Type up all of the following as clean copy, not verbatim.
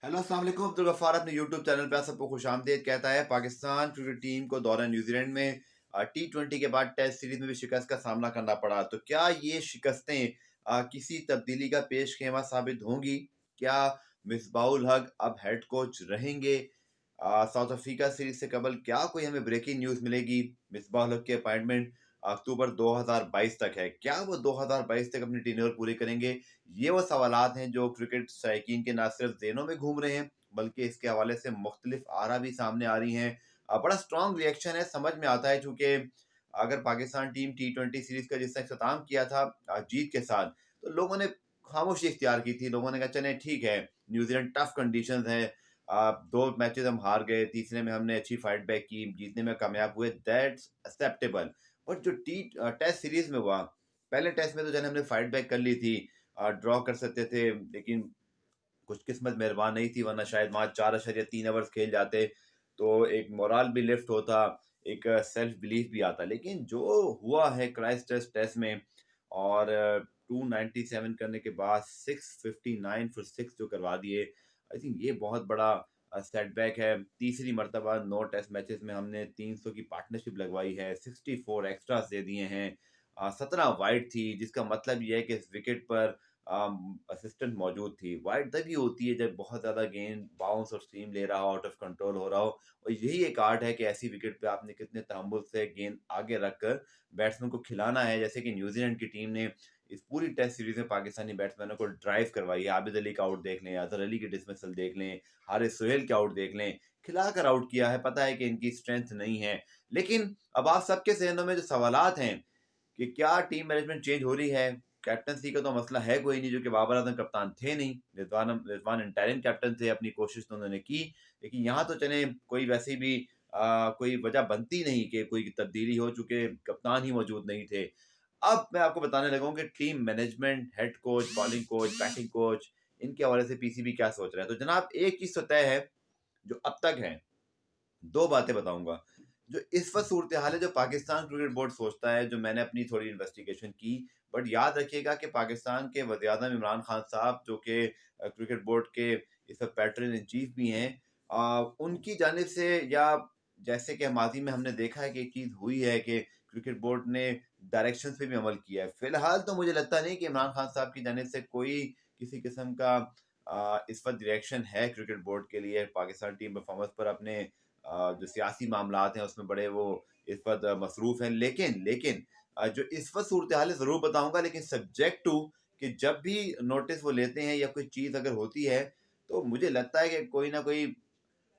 Hello अस्सलाम वालेकुम। अब्दुल गफ्फार अपने यूट्यूब चैनल पे आप सबको खुशामदीद कहता है। पाकिस्तान क्रिकेट टीम को दौरा न्यूजीलैंड में T20 के बाद टेस्ट सीरीज में भी शिकस्त का सामना करना पड़ा। तो क्या ये शिकस्तें किसी तब्दीली का पेश खेमा साबित होंगी? क्या मिसबाउल हक अब हेड कोच रहेंगे? साउथ अफ्रीका सीरीज से कबल क्या कोई हमें ब्रेकिंग न्यूज़ मिलेगी? मिसबाउल हक की अपॉइंटमेंट अक्टूबर 2022 तक है। क्या वो 2022 तक अपनी टेन्योर पूरी करेंगे? ये वो सवालात हैं जो क्रिकेट शायकीन के ना सिर्फ ज़हनों में घूम रहे हैं, बल्कि इसके हवाले से मुख्तलिफ आरा भी सामने आ रही हैं। बड़ा स्ट्रॉन्ग रिएक्शन है, समझ में आता है चूँकि अगर पाकिस्तान टीम टी20 सीरीज़ का जिसने इख्तिताम किया था जीत के साथ, तो लोगों ने खामोशी इख्तियार की थी। लोगों ने कहा चलें ठीक है, न्यूज़ीलैंड टफ कंडीशंस है। 2 मैचेज़ हम हार गए, तीसरे में हमने अच्छी फाइट बैक की, जीतने में कामयाब हुए, दैट्स एक्सेप्टेबल। बट जो टेस्ट सीरीज़ में हुआ, पहले टेस्ट में तो चलें हमने फाइट बैक कर ली थी, ड्रॉ कर सकते थे, लेकिन कुछ किस्मत मेहरबान नहीं थी, वरना शायद वहाँ 4.3 ओवर्स खेल जाते, तो एक मोराल भी लिफ्ट होता, एक सेल्फ बिलीफ भी आता। लेकिन जो हुआ है क्राइस्टचर्च टेस्ट में और 297 करने के बाद 659 फॉर 6 जो करवा दिए, आई थिंक ये बहुत बड़ा सेटबैक है। तीसरी मर्तबा 9 टेस्ट मैचेस में हमने 300 की पार्टनरशिप लगवाई है, 64 एक्स्ट्रास दे दिए हैं। 17 वाइड थी, जिसका मतलब ये है कि इस विकेट पर असिस्टेंट मौजूद थी। वाइड तभी होती है जब बहुत ज़्यादा गेंद बाउंस और स्टीम ले रहा हो, आउट ऑफ कंट्रोल हो रहा हो, और यही एक आर्ट है कि ऐसी विकेट पे आपने कितने तहम्मुल से गेंद आगे रखकर बैट्समैन को खिलाना है। जैसे कि न्यूज़ीलैंड की टीम ने इस पूरी टेस्ट सीरीज़ में पाकिस्तानी बैट्समैनों को ड्राइव करवाई है। आबिद अली का आउट देख लें, अज़हर अली की डिसमिसल देख लें, हारिस सोहेल के आउट देख लें, खिलाकर आउट किया है। पता है कि इनकी स्ट्रेंथ नहीं है, लेकिन अब आप सबके ज़हनों में जो सवालात हैं कि क्या टीम मैनेजमेंट चेंज हो रही है? कैप्टेंसी का तो मसला है कोई नहीं, जो कि बाबर आज़म कप्तान थे नहीं। रिज़वान इंटरिम कैप्टन थे, अपनी कोशिश तो उन्होंने की। लेकिन यहाँ तो चलें कोई वैसे भी कोई वजह बनती नहीं कि कोई तब्दीली हो, चूँकि कप्तान ही मौजूद नहीं थे। अब मैं आपको बताने लगा हूँ कि team management, head coach, bowling coach, batting coach, इनके हवाले से पीसीबी क्या सोच रहा है। तो जनाब एक चीज़ तो तय है, जो अब तक है, 2 बातें बताऊँगा। जो इस वक़्त सूरत-ए-हाल है, जो पाकिस्तान क्रिकेट बोर्ड सोचता है, जो मैंने अपनी थोड़ी इन्वेस्टिगेशन की, बट याद रखिएगा कि पाकिस्तान के वज़ीर-ए-आज़म इमरान खान साहब, जो कि क्रिकेट बोर्ड के इस वक़्त पैट्रन इन चीफ भी हैं, उनकी जानिब से, या जैसे कि माज़ी में हमने देखा है कि एक चीज़ हुई है कि क्रिकेट बोर्ड ने डायरेक्शंस पे भी अमल किया है। फ़िलहाल तो मुझे लगता नहीं कि इमरान खान साहब की जानिब से कोई किसी किस्म का इस वक़्त डायरेक्शन है क्रिकेट बोर्ड के लिए पाकिस्तान टीम परफ़ॉर्मेंस पर। अपने जो सियासी मामलात हैं उसमें बड़े वो इस वक़्त मसरूफ़ हैं। लेकिन जो इस वक़्त सूरत-ए-हाल है ज़रूर बताऊँगा, लेकिन सब्जेक्ट टू कि जब भी नोटिस वो लेते हैं या कोई चीज़ अगर होती है, तो मुझे लगता है कि कोई न कोई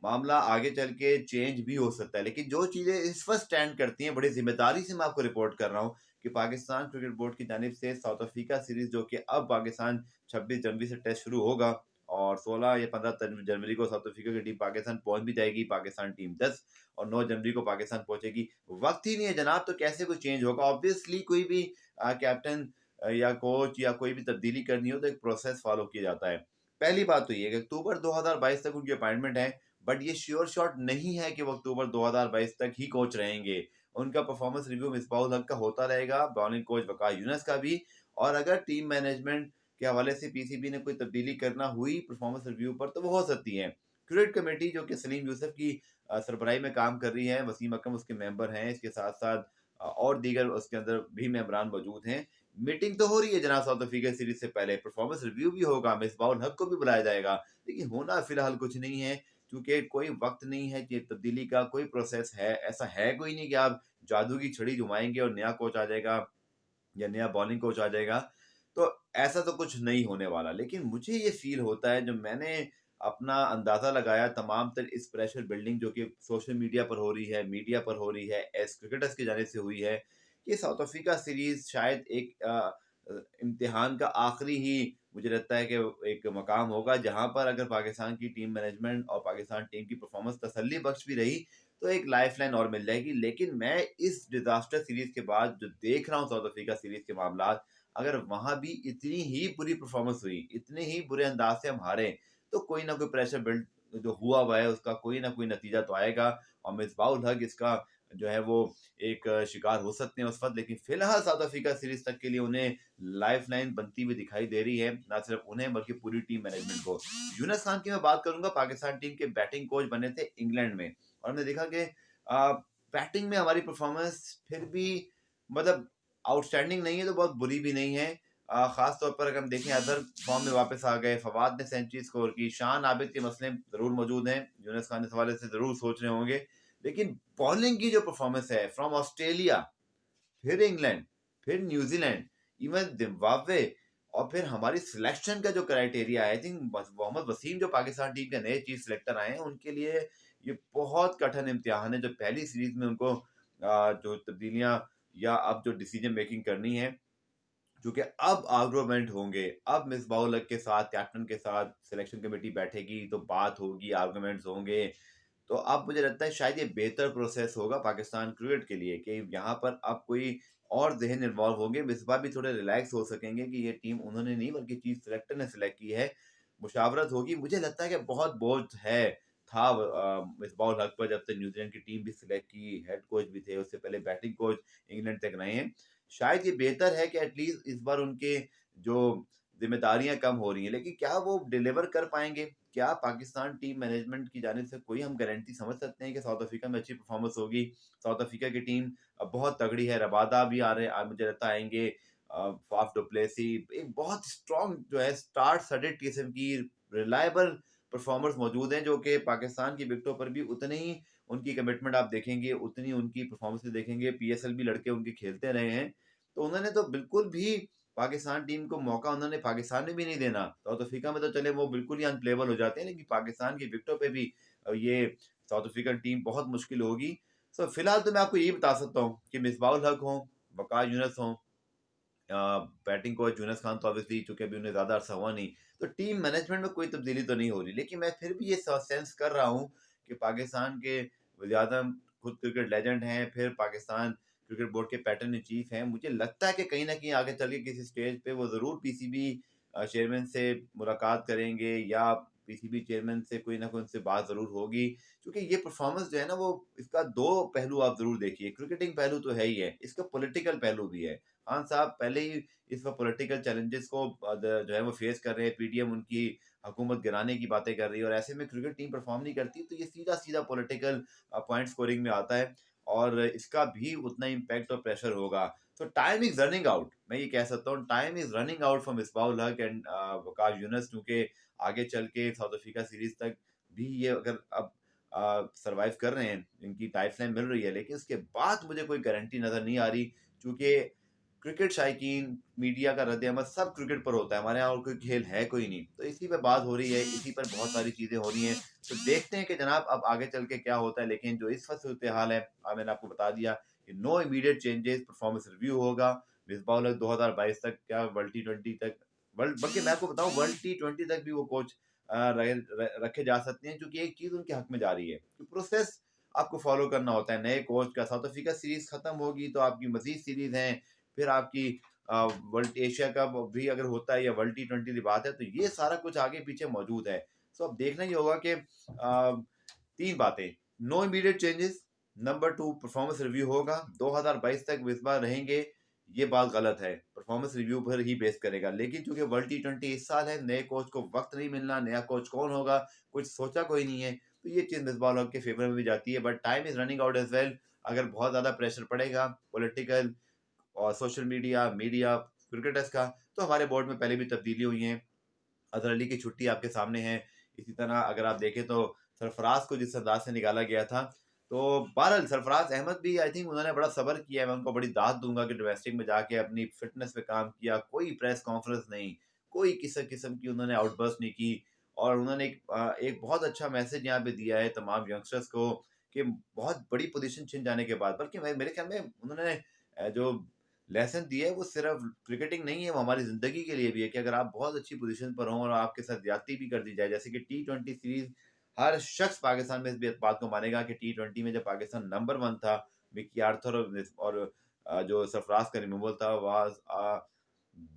मामला आगे चल के चेंज भी हो सकता है। लेकिन जो चीज़ें इस वक़्त स्टैंड करती हैं, बड़ी ज़िम्मेदारी से मैं आपको रिपोर्ट कर रहा हूँ कि पाकिस्तान क्रिकेट बोर्ड की जानिब से साउथ अफ्रीका सीरीज़, जो कि अब पाकिस्तान 26 जनवरी से टेस्ट शुरू होगा, और 16 या 15 जनवरी को साउथ अफ्रीका की टीम पाकिस्तान पहुँच भी जाएगी। पाकिस्तान टीम 10 और 9 जनवरी को पाकिस्तान पहुँचेगी। वक़्त ही नहीं है जनाब, तो कैसे कोई चेंज होगा? ऑब्वियसली कोई भी कैप्टन या कोच या कोई भी तब्दीली करनी हो, तो एक प्रोसेस फ़ॉलो किया जाता है। पहली बात तो ये है कि अक्टूबर 2022 तक उनकी अपॉइंटमेंट है, बट ये श्योर शॉट नहीं है कि वो अक्टूबर 2022 तक ही कोच रहेंगे। उनका परफॉर्मेंस रिव्यू मिसबाह-उल हक का होता रहेगा, बॉलिंग कोच वक़ार यूनुस का भी, और अगर टीम मैनेजमेंट के हवाले से पीसीबी ने कोई तब्दीली करना हुई परफॉर्मेंस रिव्यू पर, तो वो हो सकती है। क्रिकेट कमेटी, जो कि सलीम यूसुफ की सरबराही में काम कर रही है, वसीम अकरम उसके मेंबर हैं, इसके साथ-साथ और दीगर उसके अंदर भी मेंबरान मौजूद हैं। मीटिंग तो हो रही है जनाब साउथ अफ्रीका सीरीज़ से पहले, परफॉर्मेंस रिव्यू भी होगा, मिसबाह-उल हक को भी बुलाया जाएगा, लेकिन होना फिलहाल कुछ नहीं है। क्योंकि कोई वक़्त नहीं है कि तब्दीली का कोई प्रोसेस है, ऐसा है कोई नहीं कि आप जादू की छड़ी घुमाएँगे और नया कोच आ जाएगा या नया बॉलिंग कोच आ जाएगा। तो ऐसा तो कुछ नहीं होने वाला। लेकिन मुझे ये फ़ील होता है, जो मैंने अपना अंदाज़ा लगाया तमाम तर इस प्रेशर बिल्डिंग जो कि सोशल मीडिया पर हो रही है, मीडिया पर हो रही है, एज़ क्रिकेटर्स की जानिब से हुई है, कि साउथ अफ्रीका सीरीज़ शायद एक इम्तिहान का आखिरी ही, मुझे लगता है कि एक मकाम होगा, जहाँ पर अगर पाकिस्तान की टीम मैनेजमेंट और पाकिस्तान टीम की परफॉर्मेंस तसल्ली बख्श भी रही, तो एक लाइफ़लाइन और मिल जाएगी। लेकिन मैं इस डिज़ास्टर सीरीज़ के बाद जो देख रहा हूँ साउथ अफ्रीका सीरीज़ के मामलात, अगर वहाँ भी इतनी ही बुरी परफॉर्मेंस हुई, इतने ही बुरे अंदाज़ से हम हारे, तो कोई ना कोई प्रेशर बिल्ड जो हुआ है उसका कोई ना कोई नतीजा तो आएगा, और मिसबाह-उल हक इसका जो है वो एक शिकार हो सकते हैं उस वक़्त। लेकिन फ़िलहाल साउथ अफ्रीका सीरीज़ तक के लिए उन्हें लाइफ़लाइन बनती हुई दिखाई दे रही है, ना सिर्फ़ उन्हें बल्कि पूरी टीम मैनेजमेंट को। यूनुस खान की मैं बात करूँगा, पाकिस्तान टीम के बैटिंग कोच बने थे इंग्लैंड में, और हमने देखा कि बैटिंग में हमारी परफ़ॉर्मेंस फिर भी मतलब आउटस्टैंडिंग नहीं है तो बहुत बुरी भी नहीं है। ख़ास तौर पर अगर हम देखें अदर फॉर्म में वापस आ गए, फवाद ने सेंचुरी स्कोर की, शान आबिद के मसले ज़रूर मौजूद हैं, यूनुस खान इस हवाले से ज़रूर सोच रहे होंगे। लेकिन बॉलिंग की जो परफ़ॉर्मेंस है फ्रॉम ऑस्ट्रेलिया, फिर इंग्लैंड, फिर न्यूज़ीलैंड, इवन जिम्बाब्वे, और फिर हमारी सिलेक्शन का जो क्राइटेरिया है, आई थिंक मोहम्मद वसीम जो पाकिस्तान टीम के नए चीफ सिलेक्टर आए हैं, उनके लिए ये बहुत कठिन इम्तिहान है। जो पहली सीरीज़ में उनको जो तब्दीलियाँ या अब जो डिसीजन मेकिंग करनी है, क्योंकि अब आर्गुमेंट होंगे, अब मिसबाह-उल हक के साथ, कैप्टन के साथ सिलेक्शन कमेटी बैठेगी, तो बात होगी, आर्गुमेंट्स होंगे। तो अब मुझे लगता है शायद ये बेहतर प्रोसेस होगा पाकिस्तान क्रिकेट के लिए कि यहाँ पर अब कोई और ज़हन इन्वॉल्व होंगे, मिसबाह भी थोड़े रिलैक्स हो सकेंगे कि ये टीम उन्होंने नहीं बल्कि चीफ सिलेक्टर ने सिलेक्ट की है। मुशावरत होगी, मुझे लगता है कि बहुत बोझ था मिसबाह-उल हक पर जब से न्यूज़ीलैंड की टीम भी सिलेक्ट की, हेड कोच भी थे, उससे पहले बैटिंग कोच इंग्लैंड तक रहे हैं। शायद ये बेहतर है कि एटलीस्ट इस बार उनके जो ज़िम्मेदारियाँ कम हो रही हैं, लेकिन क्या वो डिलीवर कर पाएँगे? क्या पाकिस्तान टीम मैनेजमेंट की जानिब से कोई हम गारंटी समझ सकते हैं कि साउथ अफ्रीका में अच्छी परफॉर्मेंस होगी? साउथ अफ्रीका की टीम बहुत तगड़ी है, रबादा भी आ रहे मुझे लगता है आएँगे, फाफ डु प्लेसी, एक बहुत स्ट्रॉन्ग जो है स्टार स्टडेड किस्म की रिलायबल परफॉर्मर्स मौजूद हैं, जो कि पाकिस्तान की विकेटों पर भी उतने ही उनकी कमिटमेंट आप देखेंगे, उतनी उनकी परफॉर्मेंस भी देखेंगे। पीएसएल भी लड़के उनके खेलते रहे हैं, तो उन्होंने तो बिल्कुल भी पाकिस्तान टीम को मौका उन्होंने पाकिस्तान में भी नहीं देना। साउथ अफ्रीका में तो चले वो बिल्कुल ही अनप्लेएबल हो जाते हैं, लेकिन पाकिस्तान की विकेटों पे भी ये साउथ अफ्रीकन टीम बहुत मुश्किल होगी। सो फिलहाल तो मैं आपको यही बता सकता हूँ कि मिसबाह-उल हक हों, वक़ार यूनुस हों, बैटिंग कोच यूनुस खान तो ऑब्वियसली चूँकि अभी उन्हें ज़्यादा अरसा हुआ नहीं, तो टीम मैनेजमेंट में कोई तब्दीली तो नहीं हो रही। लेकिन मैं फिर भी ये सेंस कर रहा हूँ कि पाकिस्तान के वज़ीर-ए-आज़म खुद क्रिकेट लेजेंड हैं, फिर पाकिस्तान क्रिकेट बोर्ड के पैटर्न इन चीफ हैं। मुझे लगता है कि कहीं न कहीं आगे चल के किसी स्टेज पे वो ज़रूर पीसीबी चेयरमैन से मुलाकात करेंगे, या पीसीबी चेयरमैन से कोई ना कोई उनसे बात ज़रूर होगी। क्योंकि ये परफ़ॉर्मेंस जो है ना, वो इसका 2 पहलू आप ज़रूर देखिए, क्रिकेटिंग पहलू तो है ही है, इसका पॉलिटिकल पहलू भी है। खान साहब पहले ही इस वक़्त पॉलिटिकल चैलेंजेस को जो है वो फेस कर रहे हैं, पीडीएम उनकी हुकूमत गिराने की बातें कर रही है, और ऐसे में क्रिकेट टीम परफ़ॉर्म नहीं करती, तो ये सीधा-सीधा पॉलिटिकल पॉइंट स्कोरिंग में आता है, और इसका भी उतना इम्पैक्ट और प्रेशर होगा। तो टाइम इज़ रनिंग आउट, मैं ये कह सकता हूँ, time is running out for Misbah ul हक एंड वक़ार यूनुस, क्योंकि आगे चल के साउथ अफ्रीका सीरीज़ तक भी ये अगर अब सर्वाइव कर रहे हैं, इनकी लाइफ़लाइन मिल रही है, लेकिन उसके बाद मुझे कोई गारंटी नज़र नहीं आ रही, क्योंकि क्रिकेट शायकीन, मीडिया का रद्द-ए-अमल सब क्रिकेट पर होता है, हमारे यहाँ और कोई खेल है कोई नहीं। तो इसी पे बात हो रही है, इसी पर बहुत सारी चीज़ें हो रही हैं। तो देखते हैं कि जनाब अब आगे चल के क्या होता है, लेकिन जो इस वक़्त सूरत-ए-हाल है, मैंने आपको बता दिया कि no immediate changes, performance review होगा। मिसबाह-उल-हक 2022 तक, क्या वर्ल्ड टी20 तक, वर्ल्ड बल्कि मैं आपको बताऊँ वर्ल्ड टी20 तक भी वो कोच रखे जा सकते हैं, क्योंकि एक चीज़ उनके हक में जा रही है कि प्रोसेस आपको फ़ॉलो करना होता है नए कोच का। साउथ अफ्रीका सीरीज़ खत्म होगी तो आपकी मज़ीद सीरीज़ हैं, फिर आपकी वर्ल्ड एशिया कप भी अगर होता है या वर्ल्ड टी20 की बात है, तो ये सारा कुछ आगे पीछे मौजूद है। सो अब देखना ये होगा कि 3 बातें, no immediate changes, number 2 performance review होगा, 2022 तक मिसबाह रहेंगे, ये बात गलत है। परफॉर्मेंस रिव्यू पर ही बेस करेगा, लेकिन चूँकि वर्ल्ड टी20 इस साल है, नए कोच को वक़्त नहीं मिलना, नया कोच कौन होगा, कुछ सोचा कोई नहीं है, तो ये चीज़ मिसबाह-उल-हक के फ़ेवर में भी जाती है, but time is running out as well. अगर बहुत ज़्यादा प्रेशर पड़ेगा पॉलिटिकल और सोशल मीडिया, मीडिया, क्रिकेटर्स का, तो हमारे बोर्ड में पहले भी तब्दीली हुई हैं। अज़हर अली की छुट्टी आपके सामने है। इसी तरह अगर आप देखें तो सरफराज को जिस अंदाज़ से निकाला गया था, तो बहरहाल सरफराज अहमद भी आई थिंक उन्होंने बड़ा सब्र किया है, मैं उनको बड़ी दाद दूँगा कि डोमेस्टिक में जाके अपनी फ़िटनेस पे काम किया, कोई प्रेस कॉन्फ्रेंस नहीं, कोई किसी किस्म की उन्होंने आउटबर्स्ट नहीं की, और उन्होंने एक बहुत अच्छा मैसेज यहाँ पे दिया है तमाम यंगस्टर्स को कि बहुत बड़ी पोज़ीशन छिन जाने के बाद, बल्कि मैं मेरे ख़्याल में उन्होंने जो लेसन दिया है वो सिर्फ क्रिकेटिंग नहीं है, वो हमारी ज़िंदगी के लिए भी है कि अगर आप बहुत अच्छी पोज़ीशन पर हों और आपके साथ ज़्यादती भी कर दी जाए, जैसे कि टी20 सीरीज़, हर शख़्स पाकिस्तान में इस बात को मानेगा कि टी20 में जब पाकिस्तान नंबर 1 था, मिकी आर्थर और जो सरफराज का रिमूवल था was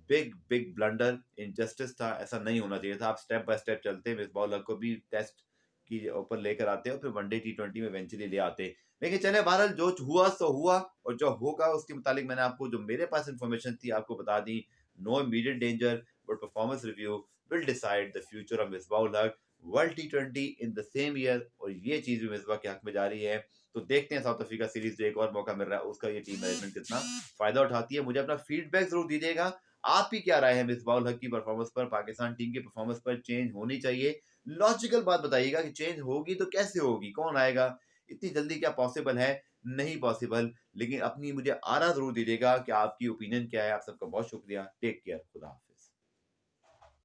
big big blunder, injustice था, ऐसा नहीं होना चाहिए था। आप स्टेप बाय स्टेप चलते, मिसबाह-उल-हक को भी टेस्ट की ऊपर लेकर आते और फिर वनडे टी20 में इवेंचुअली ले आते। लेकिन चलें बहरहाल जो हुआ सो हुआ और जो होगा उसके मुताबिक मैंने आपको जो मेरे पास इन्फॉर्मेशन थी आपको बता दी। No immediate danger but performance review will decide the future of Misbah ul Haq world टी20 इन द सेम ईयर और ये चीज़ भी मिसबाह के हक में जा रही है। तो देखते हैं साउथ अफ्रीका सीरीज़ जो एक और मौका मिल रहा है उसका ये टीम मैनेजमेंट कितना फ़ायदा उठाती है। मुझे अपना फीडबैक ज़रूर दीजिएगा। आपकी क्या राय है मिसबाह उल हक की परफॉर्मेंस पर, पाकिस्तान टीम की परफॉर्मेंस पर चेंज होनी चाहिए? लॉजिकल बात बताइएगा कि चेंज होगी तो कैसे होगी? कौन आएगा? इतनी जल्दी क्या पॉसिबल है? नहीं पॉसिबल। लेकिन अपनी मुझे आरा ज़रूर दीजिएगा कि आपकी ओपिनियन क्या है? आप सबका बहुत शुक्रिया। Take care. खुदा हाफ़िज़।